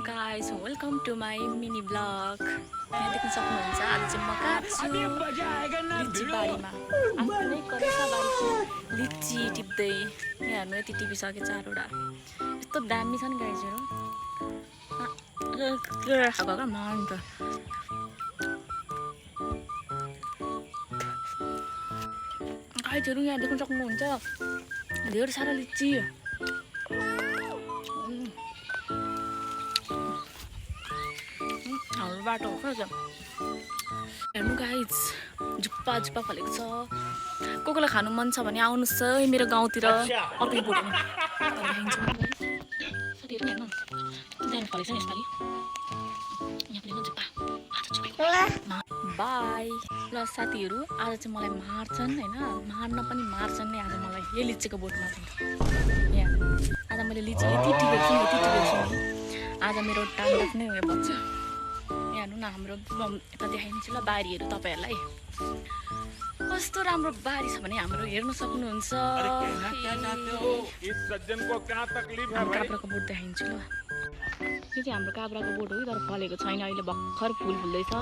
guys, welcome to my mini vlog. यहाँ देख्न सक्नुहुन्छ आज चाहिँ म कहाँ छु लिची बारीमा आफ्नै करेसा बारीको लिची टिप्दै यहाँ हेर्नु यति टिपिसके चारवटा यस्तो दामी छ नि गाइजहरु खाएको मान त गाइजहरु यहाँ देख्न सक्नुहुन्छ धेरै सारा लिची हाम्रो बाटो हो क्या हेर्नु गाइज झुप्पा झुप्पा फलेको छ कोकोलाई खानु मन छ भने आउनुहोस् है मेरो गाउँतिर अपिल बोट्नु साथीहरू हेर्नु दामी फलेको छ यसपालि यहाँ पनि झुप्पा बाई ल साथीहरू आज चाहिँ मलाई मार्छन् हैन मार्न पनि मार्छन् नि आज मलाई यही लिचीको बोटमा चाहिँ यहाँ आज मैले लिची यति टिपेको छु नि आज मेरो टाइम लाग्ने उयो बच्छ यहाँ हेर्नु न हाम्रो यता देखाइदिन्छु ल बारीहरू तपाईँहरूलाई कस्तो राम्रो बारी छ भने हाम्रो हेर्न सक्नुहुन्छ काब्राको बोट देखाइदिन्छु ल यो चाहिँ हाम्रो काब्राको बोट हो तर फलेको छैन अहिले भर्खर फुल फुल्दैछ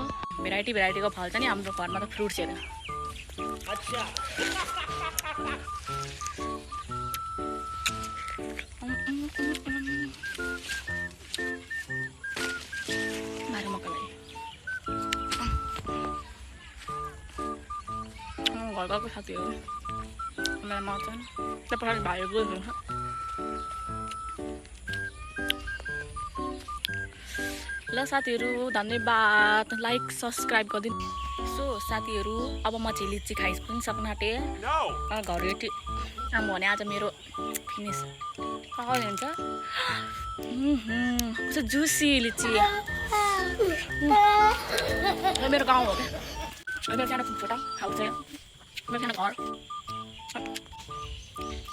भेराइटी भेराइटीको फल्छ नि हाम्रो घरमा त फ्रुट्सहरू घर गएको साथीहरू मलाई मार्छन् त्यहाँ पछाडि भाइ गयो ल साथीहरू धन्यवाद लाइक सब्सक्राइब गरिदिनु सो साथीहरू अब म चाहिँ लिची खाइ पनि सक्नु आँटेँ घर रेटी आम भने आज मेरो फिनिस कसले हुन्छ कस्तो जुसी लिची मेरो गाउँ हो क्या मेरो सानो छोटा खाउँछ मेरो सानो घर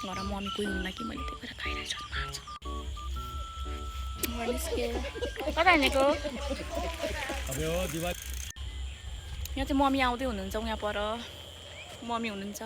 घरमा मम्मी कोही हुन्न कि मैले त्यही भएर खाइरहेको छु कता हिँडेको यहाँ चाहिँ मम्मी आउँदै हुनुहुन्छ यहाँ पर मम्मी हुनुहुन्छ